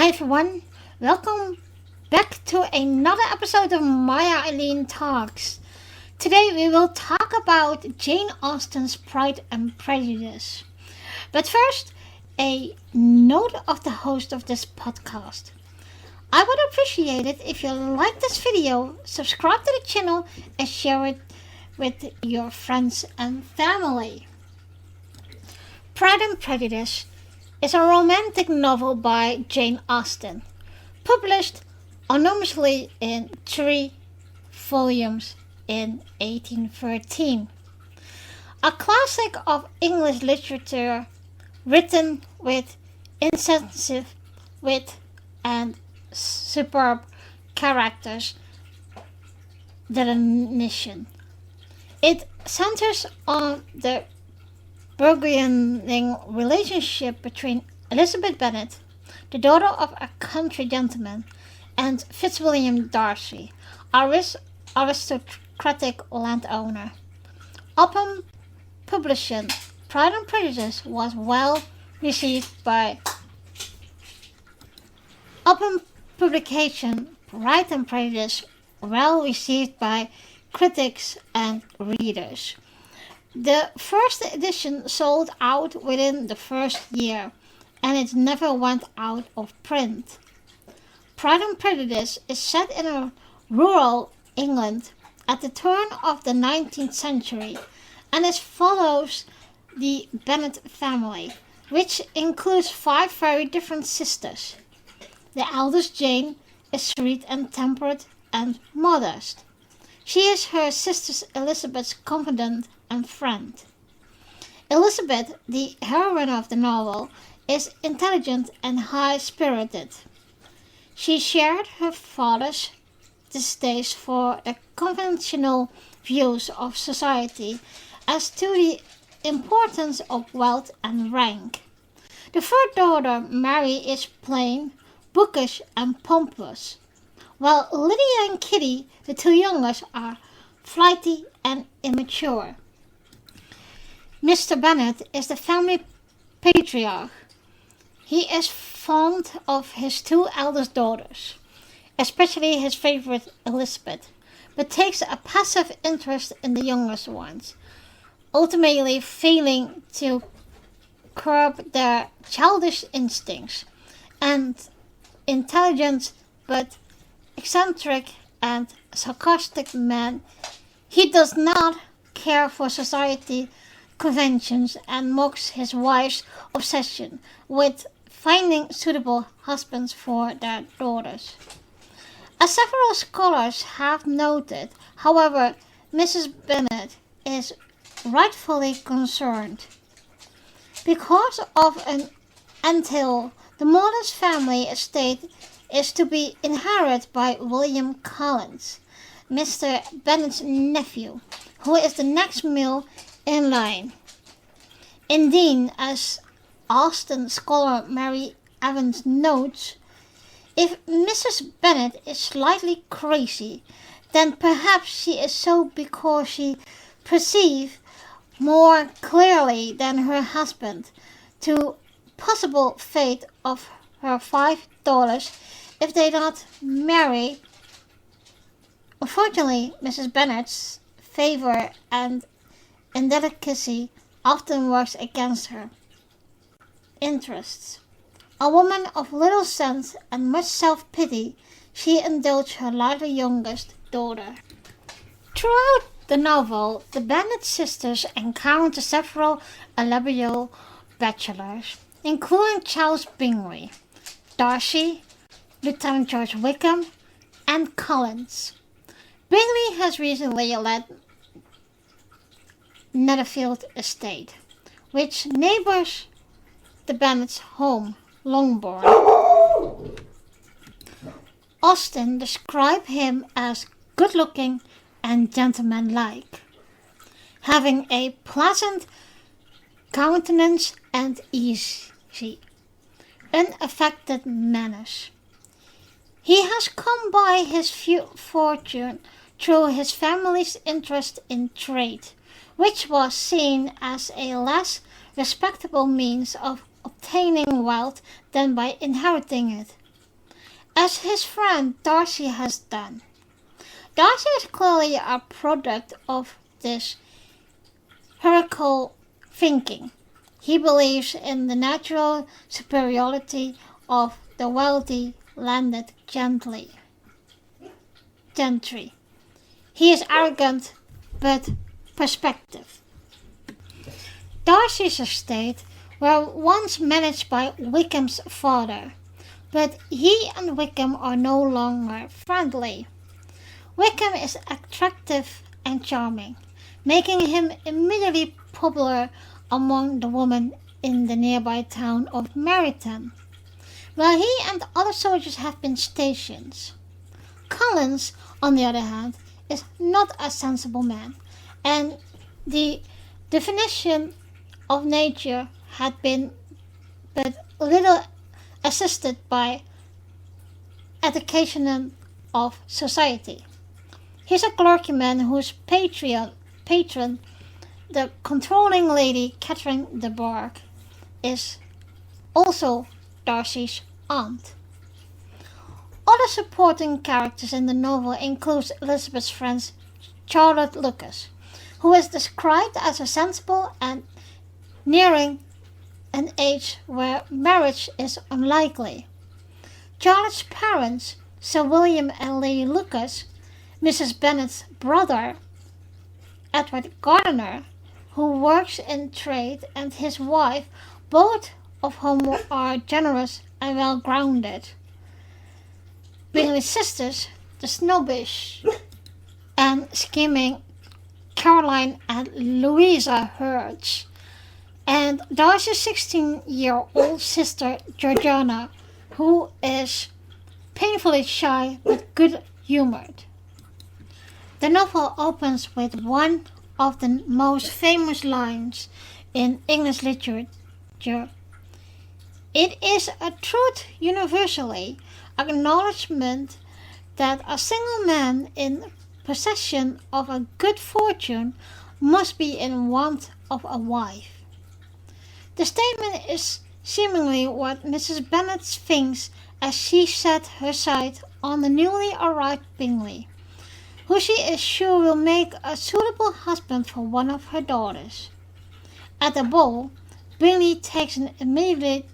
Hi everyone, welcome back to another episode of Maya Eileen Talks. Today we will talk about Jane Austen's Pride and Prejudice. But first, a note of the host of this podcast. I would appreciate it if you like this video, subscribe to the channel and share it with your friends and family. Pride and Prejudice is a romantic novel by Jane Austen, published anonymously in 3 volumes in 1813. A classic of English literature written with incisive wit and superb characters delineation. It centers on the burgeoning relationship between Elizabeth Bennet, the daughter of a country gentleman, and Fitzwilliam Darcy, aristocratic landowner. Upon publication, Pride and Prejudice was well received by critics and readers. The first edition sold out within the first year, and it never went out of print. Pride and Prejudice is set in a rural England at the turn of the 19th century, and it follows the Bennet family, which includes 5 very different sisters. The eldest, Jane, is sweet and temperate and modest. She is her sister Elizabeth's confidant and friend. Elizabeth, the heroine of the novel, is intelligent and high-spirited. She shared her father's distaste for the conventional views of society as to the importance of wealth and rank. The third daughter, Mary, is plain, bookish and pompous, while Lydia and Kitty, the 2 youngest, are flighty and immature. Mr. Bennet is the family patriarch. He is fond of his 2 eldest daughters, especially his favorite Elizabeth, but takes a passive interest in the youngest ones, ultimately failing to curb their childish instincts. And intelligent but eccentric and sarcastic man, he does not care for society conventions and mocks his wife's obsession with finding suitable husbands for their daughters. As several scholars have noted, however, Mrs. Bennet is rightfully concerned. Because of an entail, the modest family estate is to be inherited by William Collins, Mr. Bennet's nephew, who is the next male in line. Indeed, as Austen scholar Mary Evans notes, if Mrs. Bennet is slightly crazy, then perhaps she is so because she perceives more clearly than her husband the possible fate of her 5 daughters if they not marry. Unfortunately, Mrs. Bennet's favor and indelicacy often works against her interests. A woman of little sense and much self-pity, she indulged her larger youngest daughter. Throughout the novel, the Bennet sisters encounter several illegible bachelors, including Charles Bingley, Darcy, Lieutenant George Wickham, and Collins. Bingley has recently led Netherfield Estate, which neighbors the Bennet's home, Longbourn. Austen described him as good-looking and gentlemanlike, having a pleasant countenance and easy, unaffected manners. He has come by his fortune through his family's interest in trade, which was seen as a less respectable means of obtaining wealth than by inheriting it. as his friend Darcy has done. Darcy is clearly a product of this hierarchical thinking. He believes in the natural superiority of the wealthy landed gentry. He is arrogant but perspective. Darcy's estate were once managed by Wickham's father, but he and Wickham are no longer friendly. Wickham is attractive and charming, making him immediately popular among the women in the nearby town of Meryton, where he and other soldiers have been stationed. Collins, on the other hand, is not a sensible man, and the definition of nature had been but little assisted by education of society. He's a clergyman whose patron, the controlling Lady Catherine de Bourgh, is also Darcy's aunt. Other supporting characters in the novel include Elizabeth's friend Charlotte Lucas, who is described as a sensible and nearing an age where marriage is unlikely. Charlotte's parents, Sir William and Lady Lucas, Mrs. Bennet's brother, Edward Gardiner, who works in trade, and his wife, both of whom are generous and well-grounded. Bingley's sisters, the snobbish and scheming Caroline and Louisa Hurst, and Darcy's 16-year-old sister Georgiana, who is painfully shy but good-humored. The novel opens with one of the most famous lines in English literature. It is a truth universally acknowledged that a single man in possession of a good fortune must be in want of a wife. The statement is seemingly what Mrs. Bennet thinks as she set her sight on the newly arrived Bingley, who she is sure will make a suitable husband for one of her daughters. At the ball, Bingley takes an immediate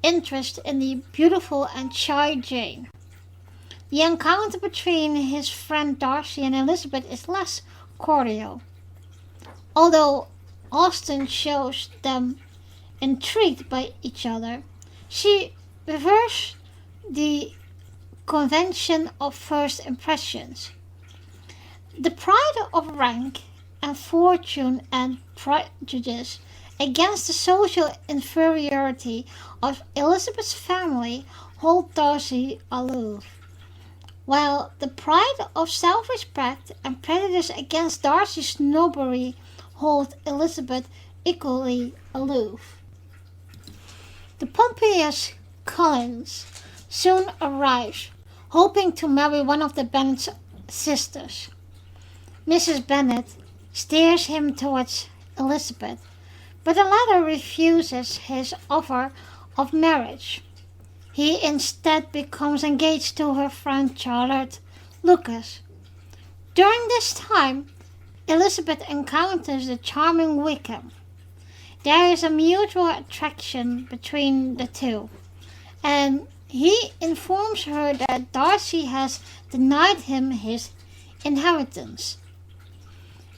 interest in the beautiful and shy Jane. The encounter between his friend Darcy and Elizabeth is less cordial, although Austen shows them intrigued by each other. She reversed the convention of first impressions. The pride of rank and fortune and prejudice against the social inferiority of Elizabeth's family hold Darcy aloof, while the pride of self-respect and prejudice against Darcy's snobbery hold Elizabeth equally aloof. The pompous Collins soon arrives, hoping to marry one of the Bennet's sisters. Mrs. Bennet steers him towards Elizabeth, but the latter refuses his offer of marriage. He instead becomes engaged to her friend Charlotte Lucas. During this time, Elizabeth encounters the charming Wickham. There is a mutual attraction between the two, and he informs her that Darcy has denied him his inheritance.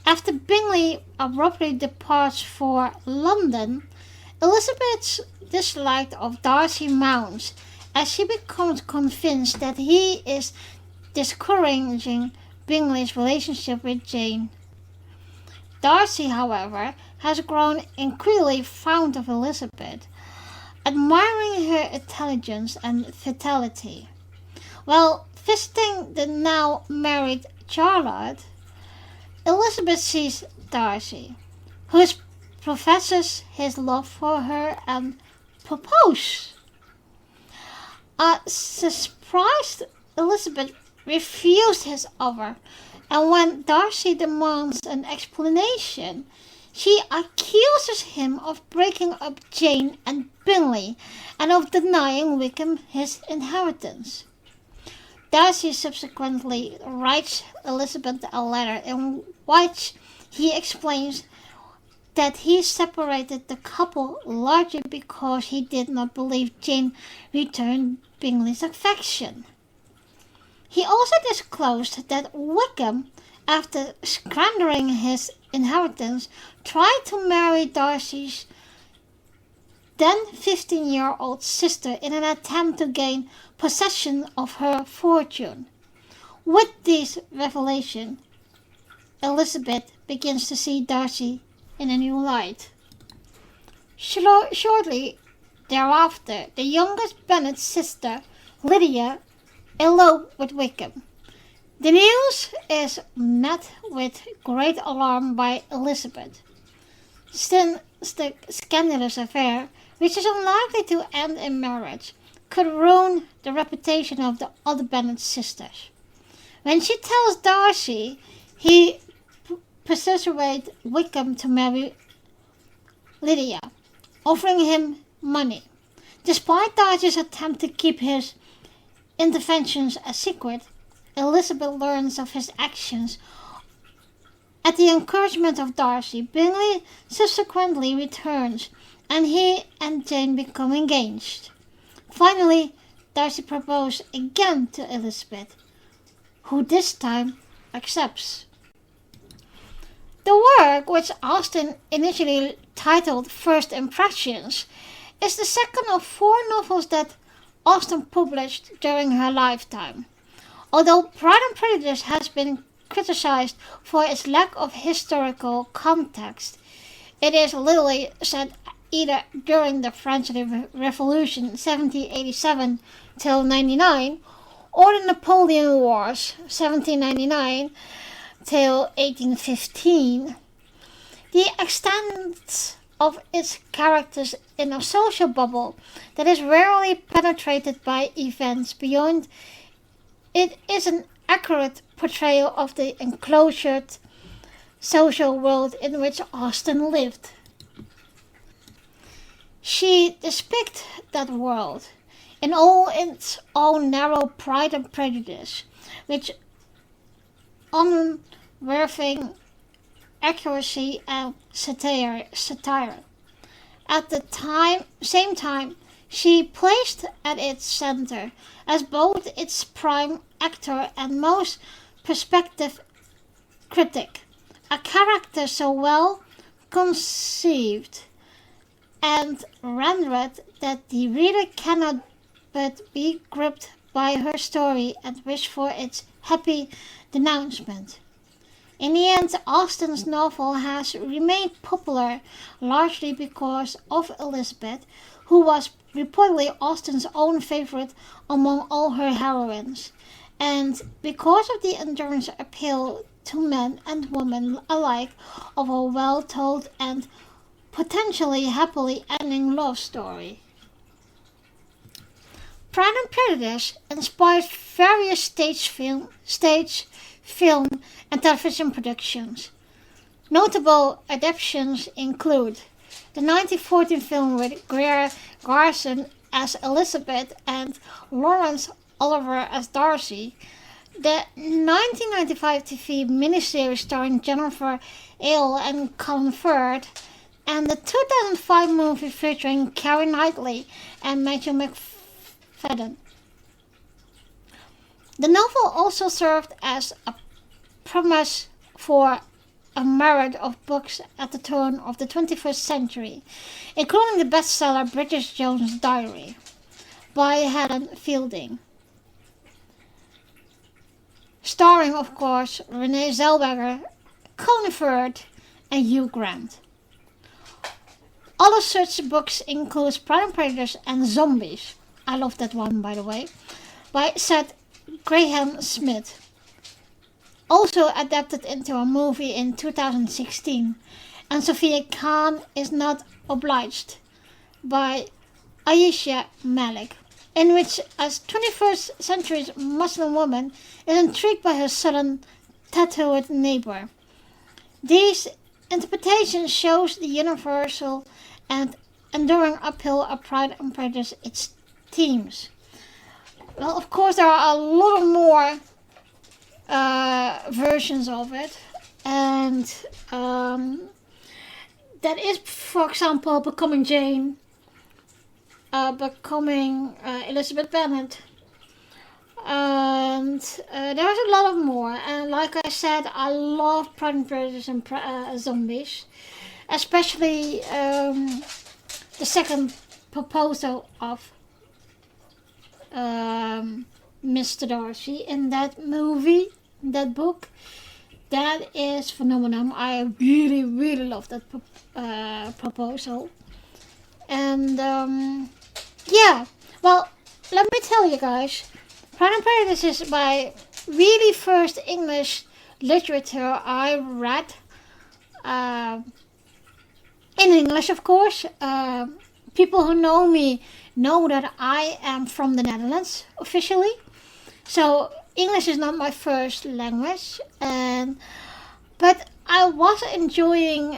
After Bingley abruptly departs for London, Elizabeth's dislike of Darcy mounts as she becomes convinced that he is discouraging Bingley's relationship with Jane. Darcy, however, has grown increasingly fond of Elizabeth, admiring her intelligence and vitality. While visiting the now married Charlotte, Elizabeth sees Darcy, who professes his love for her and proposes. A surprised Elizabeth refused his offer, and when Darcy demands an explanation, she accuses him of breaking up Jane and Bingley and of denying Wickham his inheritance. Darcy subsequently writes Elizabeth a letter in which he explains that he separated the couple largely because he did not believe Jane returned Bingley's affection. He also disclosed that Wickham, after squandering his inheritance, tried to marry Darcy's then 15-year-old sister in an attempt to gain possession of her fortune. With this revelation, Elizabeth begins to see Darcy in a new light. Shortly thereafter, the youngest Bennet's sister, Lydia, eloped with Wickham. The news is met with great alarm by Elizabeth, since the scandalous affair, which is unlikely to end in marriage, could ruin the reputation of the other Bennet sisters. When she tells Darcy, he persuades Wickham to marry Lydia, offering him money. Despite Darcy's attempt to keep his interventions a secret, Elizabeth learns of his actions. At the encouragement of Darcy, Bingley subsequently returns, and he and Jane become engaged. Finally, Darcy proposes again to Elizabeth, who this time accepts. The work, which Austen initially titled First Impressions, is the second of 4 novels that Austen published during her lifetime. Although Pride and Prejudice has been criticized for its lack of historical context, it is literally set either during the French Revolution 1787 till 99 or the Napoleon Wars 1799 till 1815. The extent of its characters in a social bubble that is rarely penetrated by events beyond it is an accurate portrayal of the enclosured social world in which Austen lived. She depicts that world in all its own narrow Pride and Prejudice, which unwerving accuracy and satire. At the same time, she placed at its center, as both its prime actor and most perspective critic, a character so well conceived and rendered that the reader cannot but be gripped by her story and wish for its happy denouncement. In the end, Austen's novel has remained popular largely because of Elizabeth, who was reportedly Austen's own favorite among all her heroines, and because of the enduring appeal to men and women alike of a well-told and potentially happily ending love story. Pride and Prejudice inspired various stage film, and television productions. Notable adaptations include the 1914 film with Greer Garson as Elizabeth and Laurence Olivier as Darcy, the 1995 TV miniseries starring Jennifer Ayle and Colin Firth, and the 2005 movie featuring Keira Knightley and Matthew McFadden. The novel also served as a premise for a myriad of books at the turn of the 21st century, including the bestseller Bridget Jones's Diary by Helen Fielding, starring, of course, Renee Zellweger, Colin Firth, and Hugh Grant. Other such books include Pride and Prejudice and Zombies, I love that one by the way, by Seth Graham Smith, also adapted into a movie in 2016, and Sophia Khan is Not Obliged by Ayesha Malik, in which a 21st century Muslim woman is intrigued by her sullen, tattooed neighbor. These interpretations shows the universal and enduring appeal of Pride and Prejudice its themes. Well, of course, there are a lot of more versions of it, and that is, for example, Becoming Jane, Becoming Elizabeth Bennet, and there's a lot of more. And like I said, I love Pride and Prejudice and zombies, especially the second proposal of Mr. Darcy in that movie, that book. That is phenomenal. I really, really love that proposal. And yeah, well, let me tell you guys, Pride and Prejudice is my really first English literature I read. In English, of course. People who know me know that I am from the Netherlands officially. So English is not my first language, but I was enjoying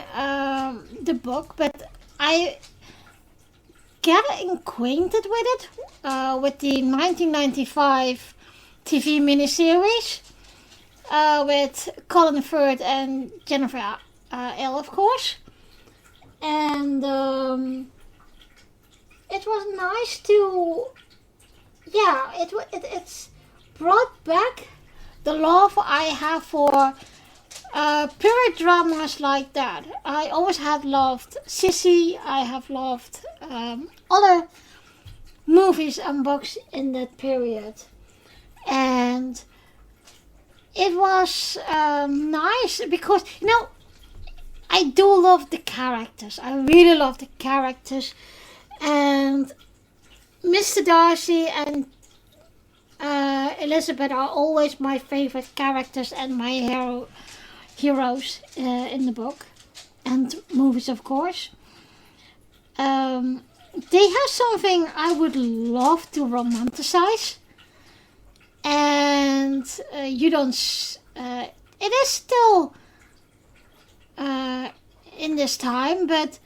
the book, but I get acquainted with it with the 1995 TV miniseries with Colin Firth and Jennifer L, of course. And it was nice to, yeah, it's brought back the love I have for period dramas like that. I always have loved Sissy. I have loved other movies and books in that period, and it was nice because I do love the characters. I really love the characters, and Mr. Darcy and Elizabeth are always my favorite characters and my heroes in the book and movies, of course. They have something I would love to romanticize, and you don't. It is still in this time, but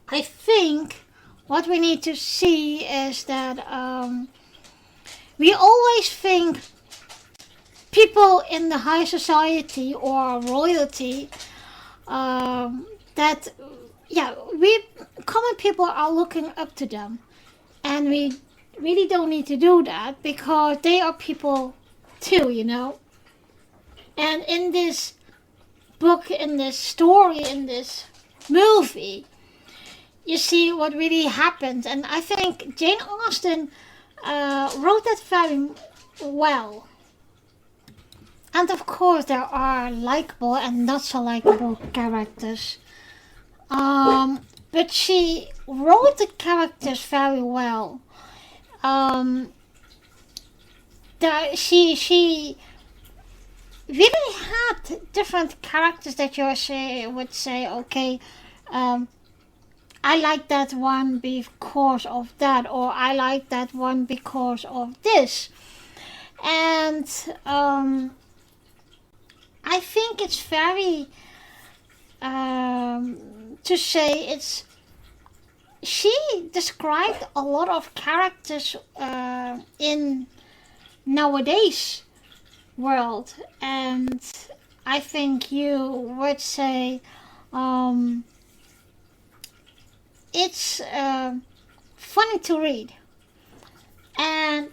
I think what we need to see is that we always think people in the high society or royalty that we common people are looking up to them, and we really don't need to do that because they are people too, And in this book, in this story, in this movie, you see what really happens. And I think Jane Austen wrote that very well. And of course there are likable and not so likable characters. But she wrote the characters very well. She really had different characters that you would say, okay, I like that one because of that, or I like that one because of this. And I think it's very to say she described a lot of characters in nowadays world, and I think you would say it's funny to read, and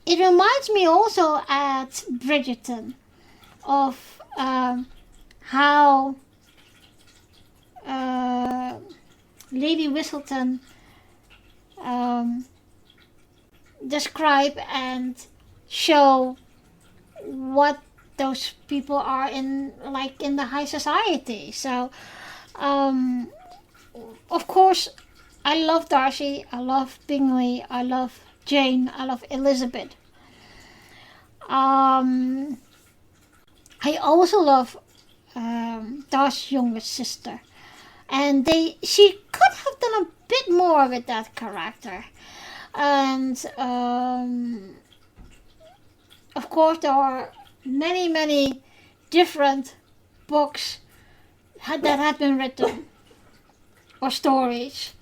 it reminds me also at Bridgerton of how Lady Whistleton describe and show what those people are in the high society. So of course I love Darcy, I love Bingley, I love Jane, I love Elizabeth. I also love Darcy's younger sister, and she could have done a bit more with that character. And of course there are many different books that have been written or stories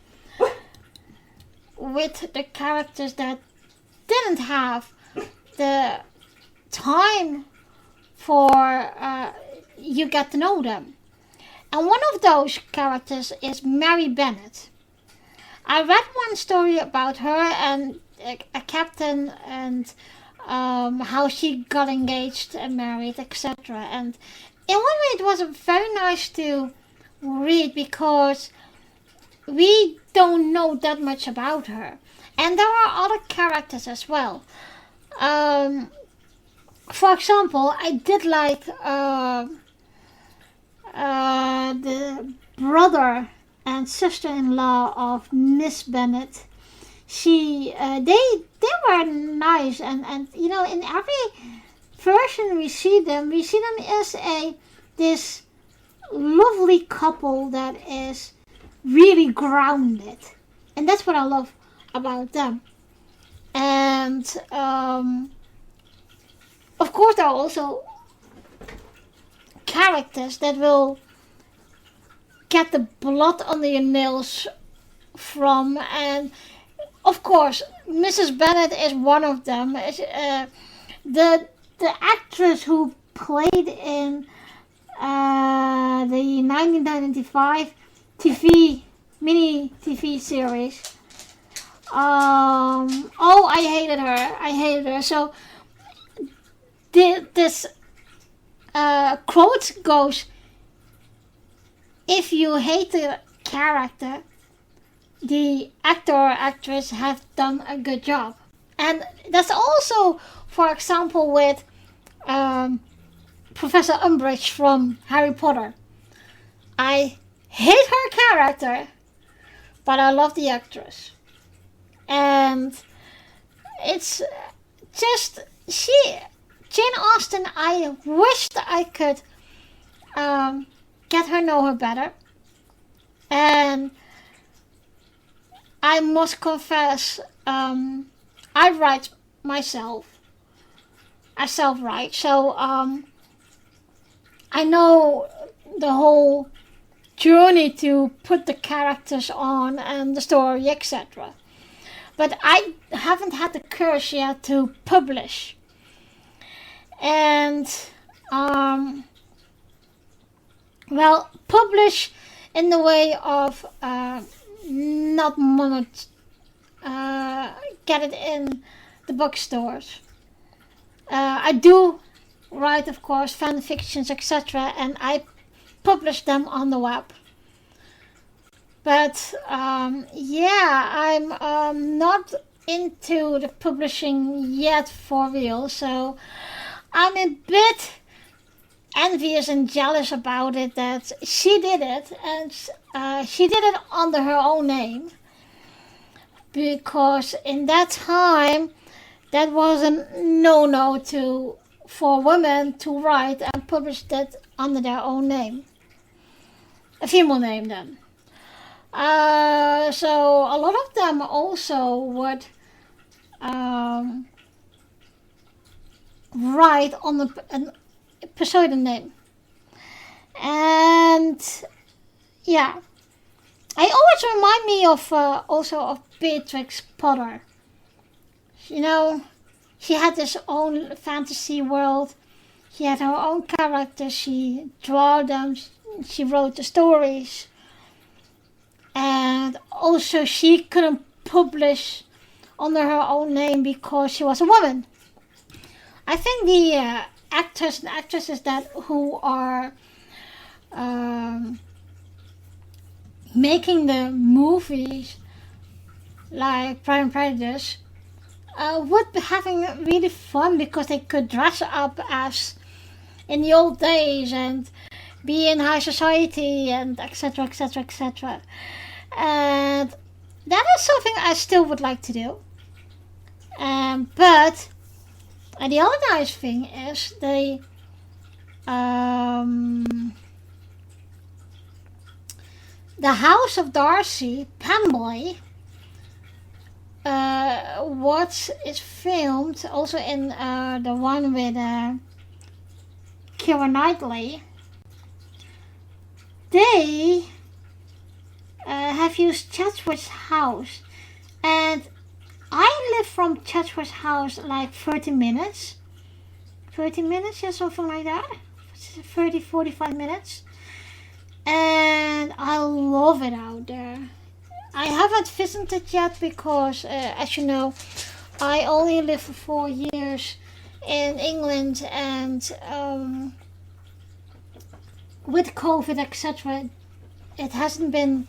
with the characters that didn't have the time for you get to know them. And one of those characters is Mary Bennet. I read one story about her and a captain and how she got engaged and married, etc. And in one way it was very nice to read because we don't know that much about her. And there are other characters as well. For example, I did like the brother and sister-in-law of Miss Bennet. They were nice, and you know, in every version we see them as this lovely couple that is really grounded, and that's what I love about them. And of course there are also characters that will get the blood under your nails from, and of course Mrs. Bennet is one of them. The actress who played in the 1995 mini TV series. I hated her. So this quote goes, if you hate the character, the actor or actress have done a good job. And that's also, for example, with Professor Umbridge from Harry Potter. I hate her character, but I love the actress. And it's just, Jane Austen, I wished I could get her know her better. And I must confess, I write myself. I self-write, so I know the whole journey to put the characters on and the story, etc. But I haven't had the courage yet to publish. And publish in the way of not get it in the bookstores. I do write, of course, fan fictions, etc., and I publish them on the web. But I'm not into the publishing yet for real, so I'm a bit envious and jealous about it that she did it, and she did it under her own name, because in that time that was a no-no for women to write and publish that under their own name, a female name then. So a lot of them also would write on a pseudonym. And yeah, I always remind me of also of Beatrix Potter. You know, she had this own fantasy world. She had her own characters. She drew them. She wrote the stories. And also she couldn't publish under her own name because she was a woman. I think the actors and actresses who are making the movies like Pride and Prejudice would be having really fun because they could dress up as in the old days and be in high society and etc. etc. etc. And that is something I still would like to do. But the other nice thing is the House of Darcy, Pemberley, what is filmed also in the one with Keira Knightley. They have used Chatsworth's house, and drive from Chatsworth's house like 30 minutes. 30 minutes, yeah, something like that. 30, 45 minutes. And I love it out there. I haven't visited yet because, as you know, I only lived for 4 years in England, and with COVID, etc., it hasn't been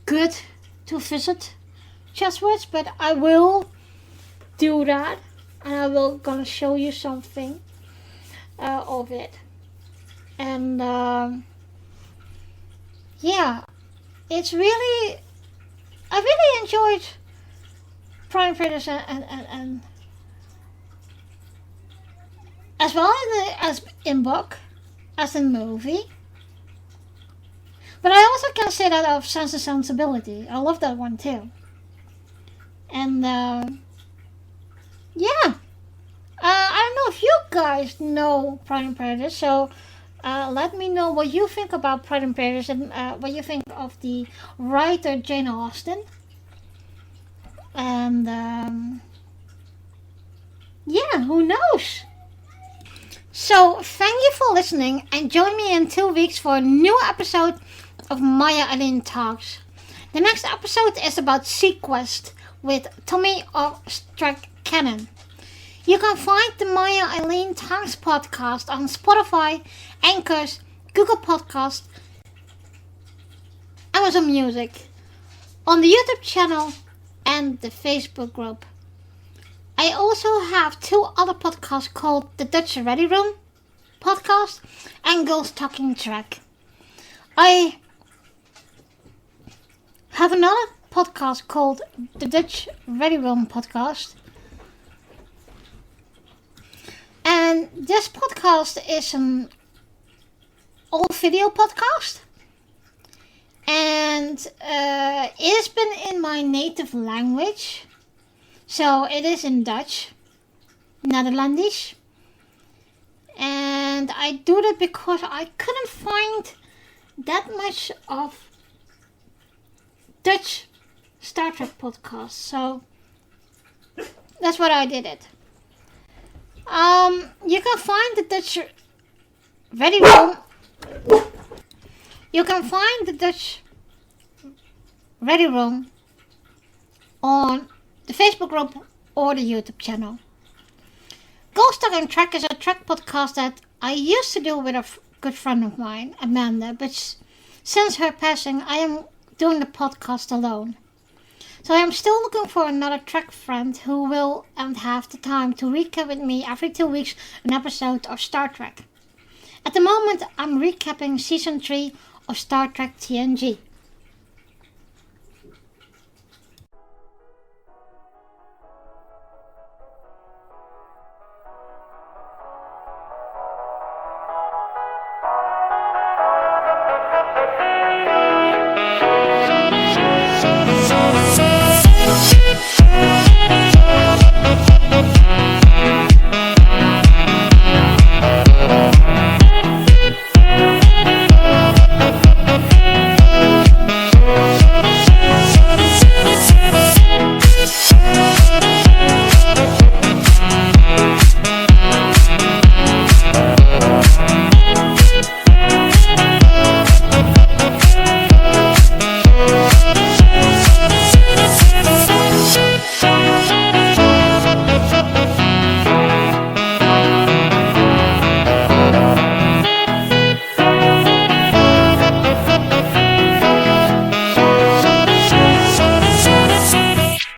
good to visit Chatsworth, but I will do that, and I will gonna show you something of it. And yeah, it's really, I really enjoyed Pride and Prejudice, and as well as in book, as in movie. But I also can say that of Sense and Sensibility. I love that one too. And yeah, I don't know if you guys know Pride and Prejudice, so let me know what you think about Pride and Prejudice, and what you think of the writer Jane Austen. And yeah, who knows? So thank you for listening, and join me in 2 weeks for a new episode of Maya Eileen Talks. The next episode is about Sequest with Tommy of Cannon. You can find the Maya Eileen Talks podcast on Spotify, Anchors, Google Podcasts, Amazon Music, on the YouTube channel, and the Facebook group. I also have 2 other podcasts called the Dutch Ready Room podcast and Girls Talking Track. I have another podcast called the Dutch Ready Room podcast. And this podcast is an old video podcast. And it has been in my native language. So it is in Dutch, Netherlandish. And I do that because I couldn't find that much of Dutch Star Trek podcasts. So that's what I did it. You can find the Dutch Ready Room. You can find the Dutch Ready Room on the Facebook group or the YouTube channel. Girls Talking Track is a track podcast that I used to do with a good friend of mine, Amanda, but since her passing, I am doing the podcast alone. So I am still looking for another track friend who will and have the time to recap with me every 2 weeks an episode of Star Trek. At the moment, I'm recapping Season 3 of Star Trek TNG.